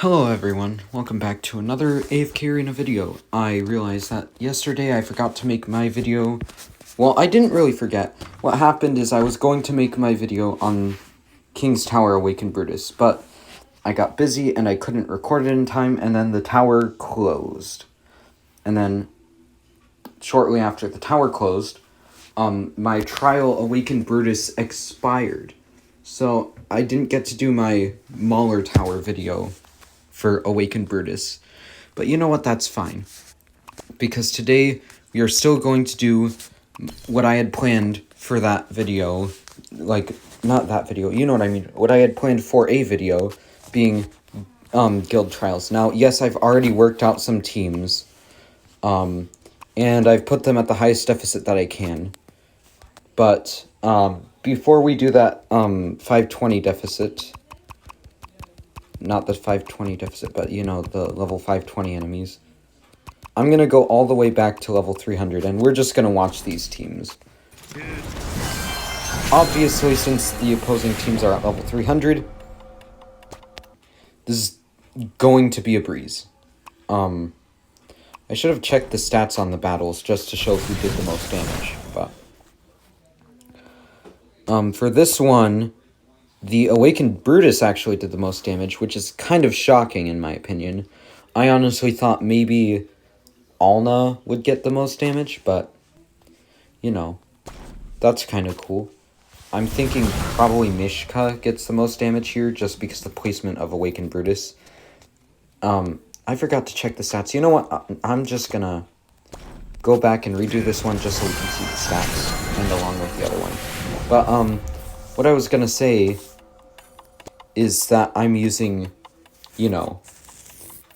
Hello everyone, welcome back to another AFK Arena video. I realized that yesterday I forgot to make my video. Well, I didn't really forget. What happened is I was going to make my video on King's Tower Awakend Brutus, but I got busy and I couldn't record it in time, and then the tower closed. And then, shortly after the tower closed, my trial Awakend Brutus expired. So, I didn't get to do my Mauler Tower video for Awakend Brutus. But you know what, that's fine. Because today, we are still going to do what I had planned for that video. Like, not that video, you know what I mean. What I had planned for a video being guild trials. Now, yes, I've already worked out some teams. And I've put them at the highest deficit that I can. But before we do that 520 deficit, not the 520 deficit, but you know, the level 520 enemies, I'm gonna go all the way back to level 300, and we're just gonna watch these teams. Obviously, since the opposing teams are at level 300, this is going to be a breeze. I should have checked the stats on the battles just to show who did the most damage, but for this one, the Awakened Brutus actually did the most damage, which is kind of shocking in my opinion. I honestly thought maybe Alna would get the most damage, but, you know, that's kind of cool. I'm thinking probably Mishka gets the most damage here, just because the placement of Awakened Brutus. I forgot to check the stats. You know what? I'm just gonna go back and redo this one just so we can see the stats, and along with the other one. But, what I was gonna say is that I'm using, you know,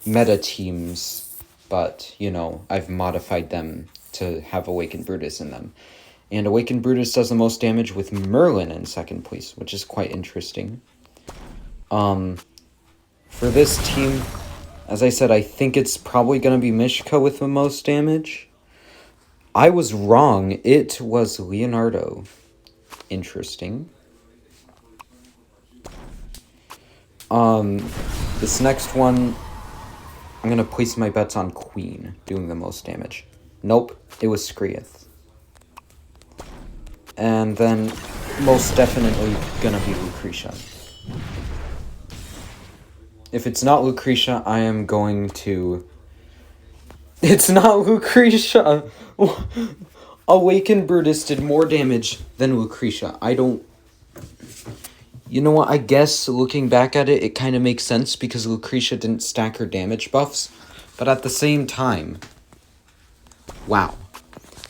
meta teams, but, you know, I've modified them to have Awakened Brutus in them. And Awakened Brutus does the most damage with Merlin in second place, which is quite interesting. For this team, as I said, I think it's probably going to be Mishka with the most damage. I was wrong. It was Leonardo. Interesting. This next one, I'm gonna place my bets on Queen doing the most damage. Nope, it was Skrieth. And then, most definitely gonna be Lucretia. If it's not Lucretia, I am going to... It's not Lucretia! Awakened Brutus did more damage than Lucretia. I don't... You know what, I guess, looking back at it, it kind of makes sense because Lucretia didn't stack her damage buffs, but at the same time, wow.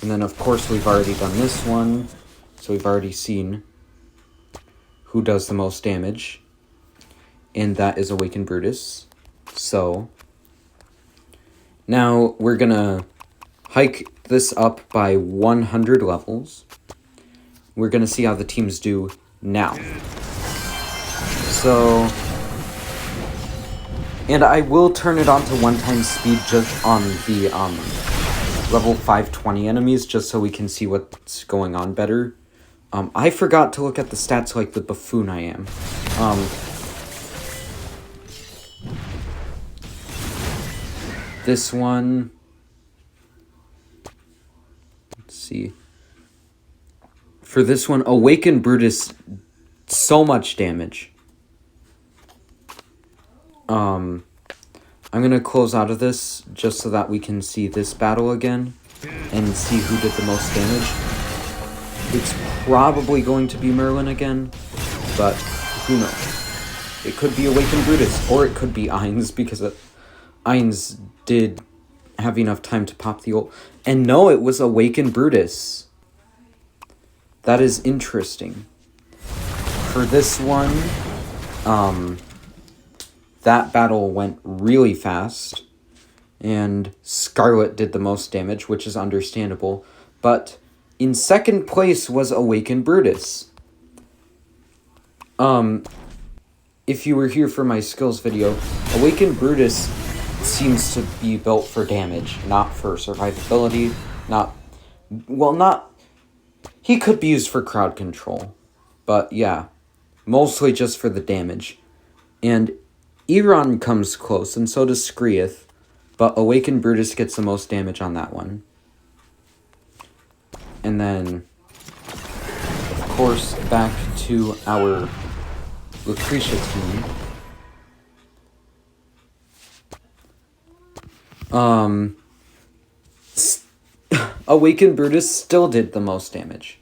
And then, of course, we've already done this one, so we've already seen who does the most damage, and that is Awakened Brutus. So, now we're gonna hike this up by 100 levels. We're gonna see how the teams do now. So, and I will turn it on to 1x speed just on the level 520 enemies, just so we can see what's going on better. I forgot to look at the stats like the buffoon I am. This one, let's see. For this one, Awakened Brutus, so much damage. I'm gonna close out of this just so that we can see this battle again and see who did the most damage. It's probably going to be Merlin again, but who knows? It could be Awakened Brutus, or it could be Ainz, because Ainz did have enough time to pop the ult. And no, it was Awakened Brutus. That is interesting. For this one, that battle went really fast, and Scarlet did the most damage, which is understandable, but in second place was Awakened Brutus. If you were here for my skills video, Awakened Brutus seems to be built for damage, not for survivability, he could be used for crowd control, but yeah, mostly just for the damage. And Iran comes close, and so does Skrieth, but Awakened Brutus gets the most damage on that one. And then, of course, back to our Lucretia team. Awakened Brutus still did the most damage.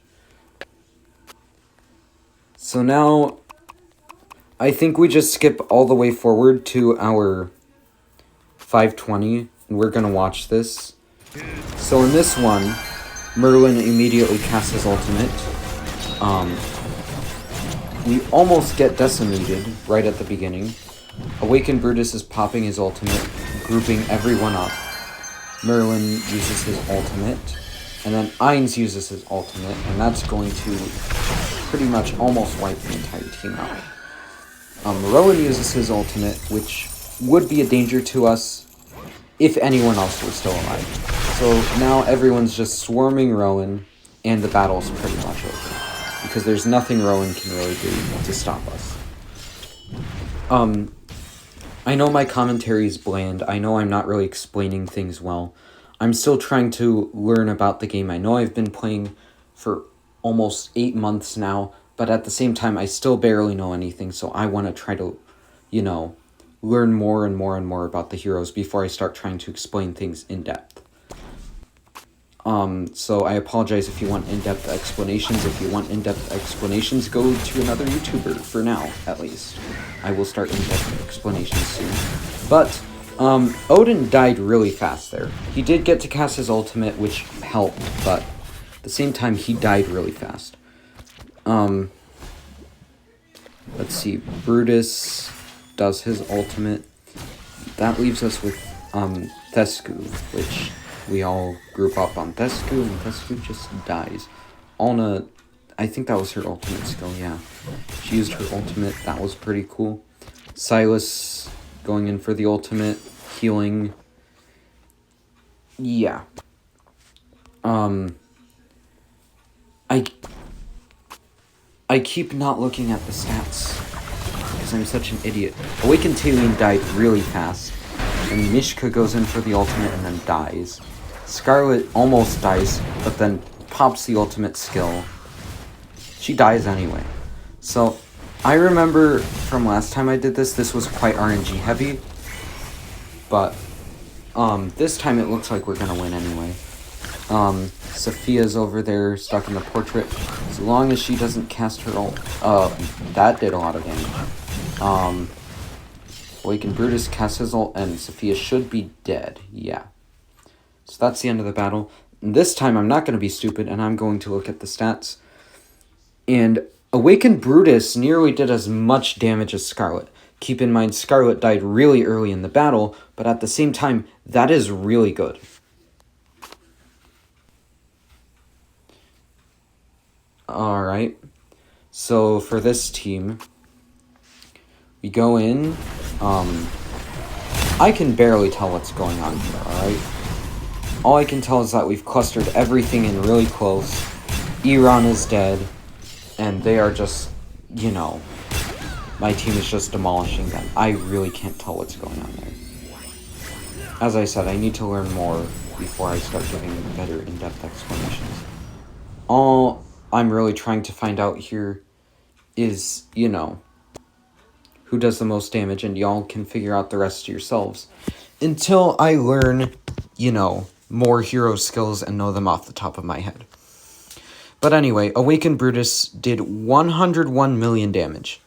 So now, I think we just skip all the way forward to our 520, and we're gonna watch this. So in this one, Merlin immediately casts his ultimate. We almost get decimated right at the beginning. Awakened Brutus is popping his ultimate, grouping everyone up. Merlin uses his ultimate, and then Ainz uses his ultimate, and that's going to pretty much almost wipe the entire team out. Rowan uses his ultimate, which would be a danger to us if anyone else were still alive. So now everyone's just swarming Rowan, and the battle's pretty much over. Because there's nothing Rowan can really do to stop us. I know my commentary is bland. I know I'm not really explaining things well. I'm still trying to learn about the game. I know I've been playing for almost 8 months now, but at the same time, I still barely know anything, so I want to try to, learn more and more and more about the heroes before I start trying to explain things in depth. So I apologize if you want in-depth explanations. If you want in-depth explanations, go to another YouTuber, for now, at least. I will start in-depth explanations soon. But, Odin died really fast there. He did get to cast his ultimate, which helped, but at the same time, he died really fast. Let's see, Brutus does his ultimate. That leaves us with, Thesku, which we all group up on Thesku, and Thesku just dies. Alna, I think that was her ultimate skill, yeah. She used her ultimate, that was pretty cool. Silas going in for the ultimate, healing. Yeah. I keep not looking at the stats, because I'm such an idiot. Awakened Talene died really fast, and Mishka goes in for the ultimate and then dies. Scarlet almost dies, but then pops the ultimate skill. She dies anyway. So, I remember from last time I did this was quite RNG heavy. But, this time it looks like we're gonna win anyway. Sophia's over there, stuck in the portrait. As long as she doesn't cast her ult. That did a lot of damage. Awakened Brutus casts his ult, and Sophia should be dead. Yeah. So that's the end of the battle. And this time I'm not going to be stupid, and I'm going to look at the stats. And Awakened Brutus nearly did as much damage as Scarlet. Keep in mind, Scarlet died really early in the battle, but at the same time, that is really good. Alright. So for this team, we go in. I can barely tell what's going on here, alright? All I can tell is that we've clustered everything in really close. Iran is dead. And they are just, my team is just demolishing them. I really can't tell what's going on there. As I said, I need to learn more before I start giving better in-depth explanations. All I'm really trying to find out here is, who does the most damage, and y'all can figure out the rest yourselves. Until I learn, more hero skills and know them off the top of my head. But anyway, Awakened Brutus did 101 million damage.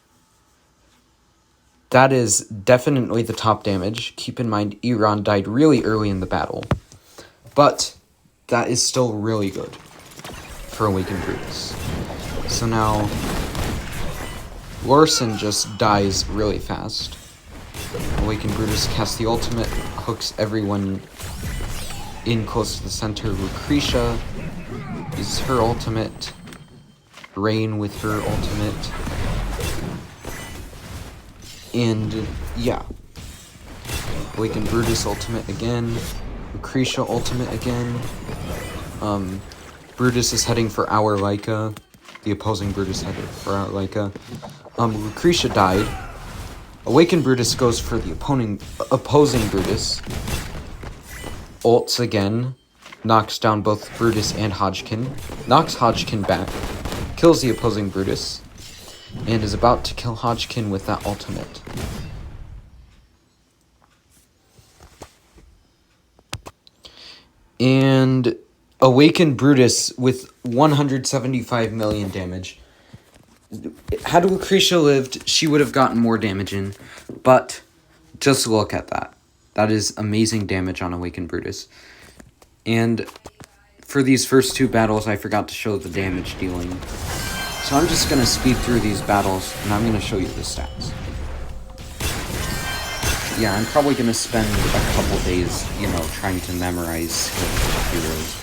That is definitely the top damage. Keep in mind, Iran died really early in the battle. But that is still really good for Awakened Brutus. So now, Lorson just dies really fast. Awakened Brutus casts the ultimate, hooks everyone in close to the center. Lucretia uses her ultimate. Rain with her ultimate. And, yeah. Awakened Brutus ultimate again. Lucretia ultimate again. Brutus is heading for our Leica. The opposing Brutus headed for our Leica. Lucretia died. Awakened Brutus goes for the opposing Brutus. Ults again. Knocks down both Brutus and Hodgkin. Knocks Hodgkin back. Kills the opposing Brutus. And is about to kill Hodgkin with that ultimate. And Awakened Brutus with 175 million damage. Had Lucretia lived, she would have gotten more damage in. But just look at that. That is amazing damage on Awakened Brutus. And for these first two battles, I forgot to show the damage dealing. So I'm just going to speed through these battles, and I'm going to show you the stats. Yeah, I'm probably going to spend a couple days, trying to memorize skills of heroes,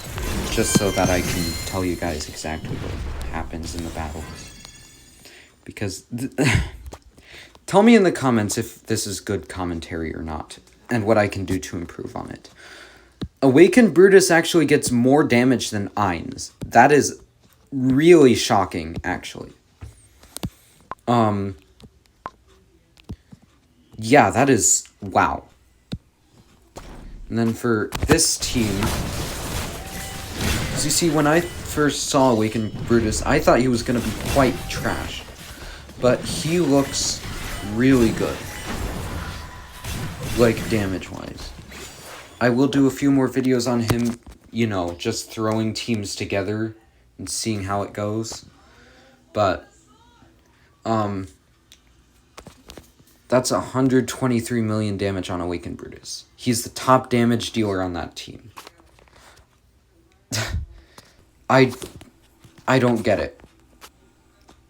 just so that I can tell you guys exactly what happens in the battles. Because, tell me in the comments if this is good commentary or not, and what I can do to improve on it. Awakened Brutus actually gets more damage than Ainz. That is really shocking, actually. Yeah, that is... wow. And then for this team... as you see, when I first saw Awakened Brutus, I thought he was going to be quite trash. But he looks really good. Like, damage-wise. I will do a few more videos on him, just throwing teams together and seeing how it goes. But, that's 123 million damage on Awakened Brutus. He's the top damage dealer on that team. I don't get it.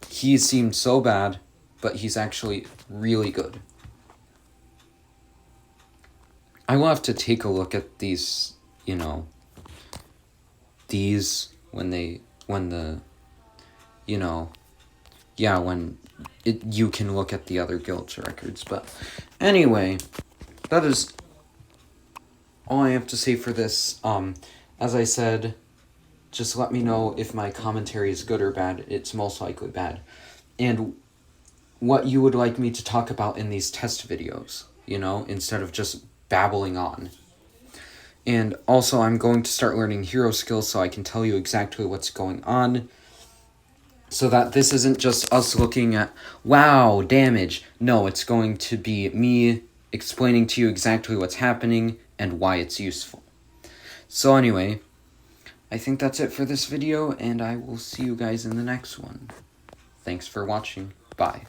He seemed so bad, but he's actually really good. I will have to take a look at these, these when you can look at the other guilds records. But anyway, that is all I have to say for this. As I said, just let me know if my commentary is good or bad. It's most likely bad. And what you would like me to talk about in these test videos, instead of just babbling on. And also, I'm going to start learning hero skills so I can tell you exactly what's going on. So that this isn't just us looking at, wow, damage. No, it's going to be me explaining to you exactly what's happening and why it's useful. So anyway, I think that's it for this video, and I will see you guys in the next one. Thanks for watching. Bye.